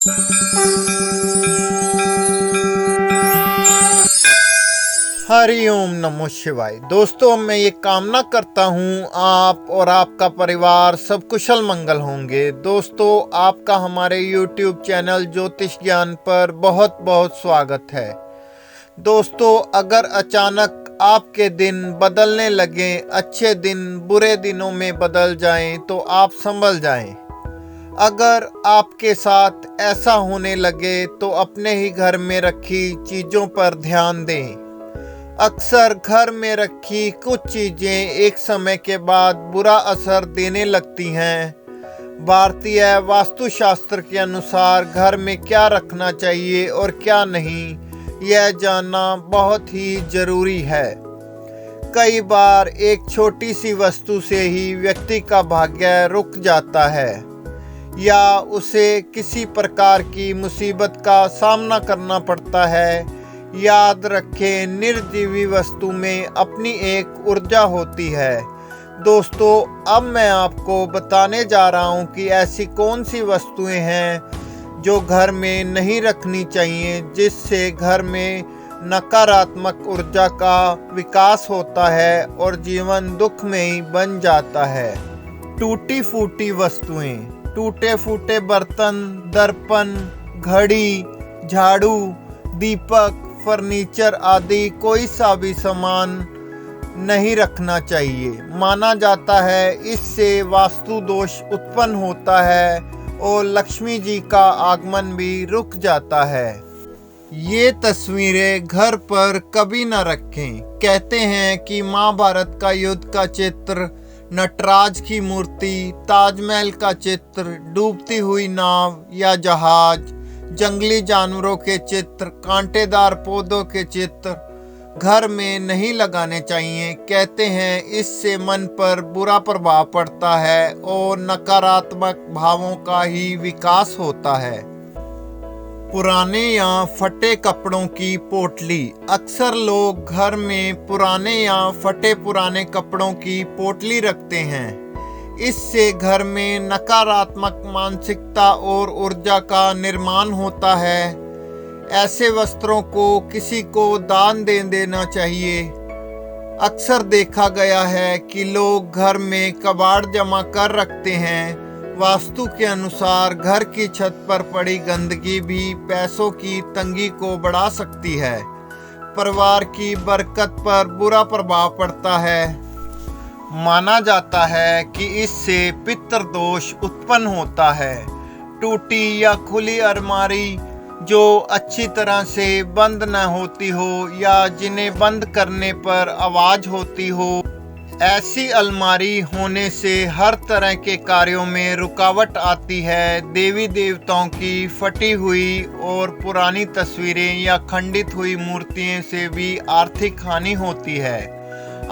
हरि ओम नमो शिवाय। दोस्तों, मैं ये कामना करता हूँ आप और आपका परिवार सब कुशल मंगल होंगे। दोस्तों, आपका हमारे YouTube चैनल ज्योतिष ज्ञान पर बहुत बहुत स्वागत है। दोस्तों, अगर अचानक आपके दिन बदलने लगे, अच्छे दिन बुरे दिनों में बदल जाएं, तो आप संभल जाएं। अगर आपके साथ ऐसा होने लगे तो अपने ही घर में रखी चीज़ों पर ध्यान दें। अक्सर घर में रखी कुछ चीज़ें एक समय के बाद बुरा असर देने लगती हैं। भारतीय वास्तुशास्त्र के अनुसार घर में क्या रखना चाहिए और क्या नहीं, यह जानना बहुत ही ज़रूरी है। कई बार एक छोटी सी वस्तु से ही व्यक्ति का भाग्य रुक जाता है या उसे किसी प्रकार की मुसीबत का सामना करना पड़ता है। याद रखें, निर्जीवी वस्तु में अपनी एक ऊर्जा होती है। दोस्तों, अब मैं आपको बताने जा रहा हूं कि ऐसी कौन सी वस्तुएं हैं जो घर में नहीं रखनी चाहिए, जिससे घर में नकारात्मक ऊर्जा का विकास होता है और जीवन दुख में ही बन जाता है। टूटी फूटी वस्तुएं, टूटे फूटे बर्तन, दर्पण, घड़ी, झाड़ू, दीपक, फर्नीचर आदि कोई सा भी सामान नहीं रखना चाहिए। माना जाता है इससे वास्तु दोष उत्पन्न होता है और लक्ष्मी जी का आगमन भी रुक जाता है। ये तस्वीरें घर पर कभी न रखें। कहते हैं कि महाभारत का युद्ध का चित्र, नटराज की मूर्ति, ताजमहल का चित्र, डूबती हुई नाव या जहाज, जंगली जानवरों के चित्र, कांटेदार पौधों के चित्र घर में नहीं लगाने चाहिए। कहते हैं इससे मन पर बुरा प्रभाव पड़ता है और नकारात्मक भावों का ही विकास होता है। पुराने या फटे कपड़ों की पोटली, अक्सर लोग घर में पुराने या फटे पुराने कपड़ों की पोटली रखते हैं। इससे घर में नकारात्मक मानसिकता और ऊर्जा का निर्माण होता है। ऐसे वस्त्रों को किसी को दान दे देना चाहिए। अक्सर देखा गया है कि लोग घर में कबाड़ जमा कर रखते हैं। वास्तु के अनुसार घर की छत पर पड़ी गंदगी भी पैसों की तंगी को बढ़ा सकती है। परिवार की बरकत पर बुरा प्रभाव पड़ता है। माना जाता है कि इससे पितृदोष उत्पन्न होता है। टूटी या खुली अलमारी जो अच्छी तरह से बंद न होती हो या जिन्हें बंद करने पर आवाज होती हो, ऐसी अलमारी होने से हर तरह के कार्यों में रुकावट आती है। देवी देवताओं की फटी हुई और पुरानी तस्वीरें या खंडित हुई मूर्तियों से भी आर्थिक हानि होती है।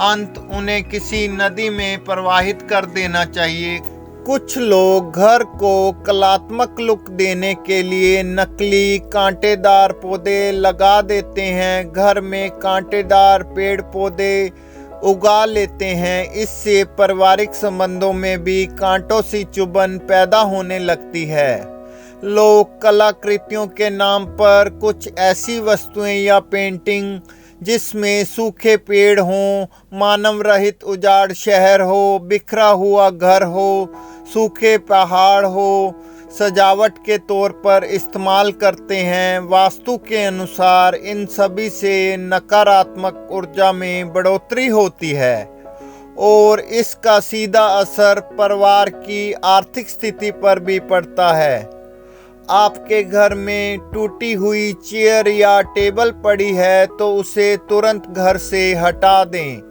अंत उन्हें किसी नदी में प्रवाहित कर देना चाहिए। कुछ लोग घर को कलात्मक लुक देने के लिए नकली कांटेदार पौधे लगा देते हैं। घर में कांटेदार पेड़ पौधे उगा लेते हैं। इससे पारिवारिक संबंधों में भी कांटों सी चुभन पैदा होने लगती है। लोग कलाकृतियों के नाम पर कुछ ऐसी वस्तुएं या पेंटिंग जिसमें सूखे पेड़ हों, मानव रहित उजाड़ शहर हो, बिखरा हुआ घर हो, सूखे पहाड़ हो, सजावट के तौर पर इस्तेमाल करते हैं। वास्तु के अनुसार इन सभी से नकारात्मक ऊर्जा में बढ़ोतरी होती है और इसका सीधा असर परिवार की आर्थिक स्थिति पर भी पड़ता है। आपके घर में टूटी हुई चेयर या टेबल पड़ी है तो उसे तुरंत घर से हटा दें।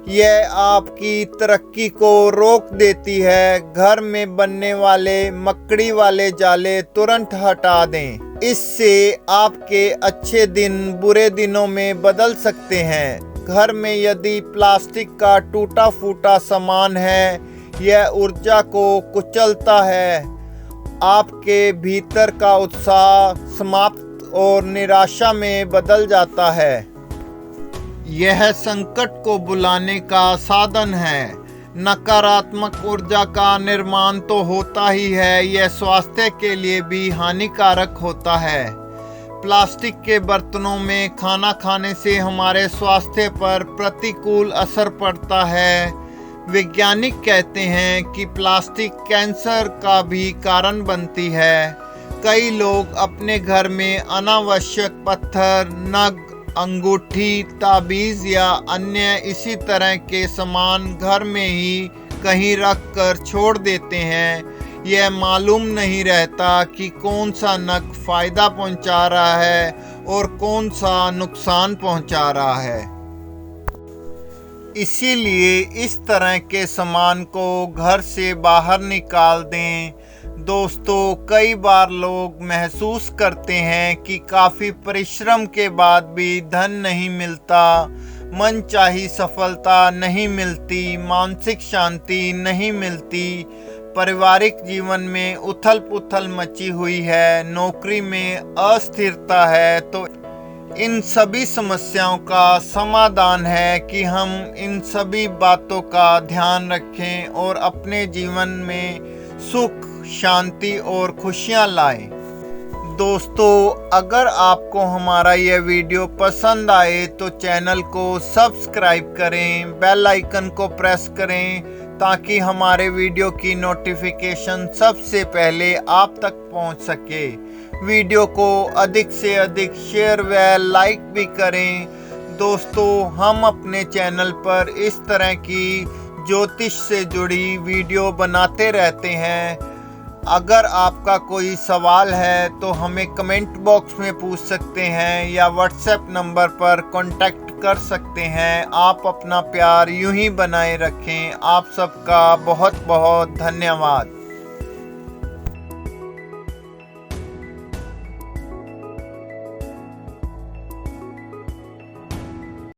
यह आपकी तरक्की को रोक देती है। घर में बनने वाले मकड़ी वाले जाले तुरंत हटा दें। इससे आपके अच्छे दिन बुरे दिनों में बदल सकते हैं। घर में यदि प्लास्टिक का टूटा फूटा सामान है, यह ऊर्जा को कुचलता है। आपके भीतर का उत्साह समाप्त और निराशा में बदल जाता है। यह संकट को बुलाने का साधन है। नकारात्मक ऊर्जा का निर्माण तो होता ही है, यह स्वास्थ्य के लिए भी हानिकारक होता है। प्लास्टिक के बर्तनों में खाना खाने से हमारे स्वास्थ्य पर प्रतिकूल असर पड़ता है। वैज्ञानिक कहते हैं कि प्लास्टिक कैंसर का भी कारण बनती है। कई लोग अपने घर में अनावश्यक पत्थर, नग, अंगूठी, ताबीज या अन्य इसी तरह के सामान घर में ही कहीं रख कर छोड़ देते हैं। यह मालूम नहीं रहता कि कौन सा नग फायदा पहुंचा रहा है और कौन सा नुकसान पहुंचा रहा है। इसीलिए इस तरह के सामान को घर से बाहर निकाल दें। दोस्तों, कई बार लोग महसूस करते हैं कि काफ़ी परिश्रम के बाद भी धन नहीं मिलता, मनचाही सफलता नहीं मिलती, मानसिक शांति नहीं मिलती, पारिवारिक जीवन में उथल पुथल मची हुई है, नौकरी में अस्थिरता है। तो इन सभी समस्याओं का समाधान है कि हम इन सभी बातों का ध्यान रखें और अपने जीवन में सुख, शांति और खुशियां लाएं। दोस्तों, अगर आपको हमारा यह वीडियो पसंद आए तो चैनल को सब्सक्राइब करें, बेल आइकन को प्रेस करें ताकि हमारे वीडियो की नोटिफिकेशन सबसे पहले आप तक पहुंच सके। वीडियो को अधिक से अधिक शेयर व लाइक भी करें। दोस्तों, हम अपने चैनल पर इस तरह की ज्योतिष से जुड़ी वीडियो बनाते रहते हैं। अगर आपका कोई सवाल है तो हमें कमेंट बॉक्स में पूछ सकते हैं या व्हाट्सएप नंबर पर कांटेक्ट कर सकते हैं। आप अपना प्यार यूं ही बनाए रखें। आप सबका बहुत बहुत धन्यवाद।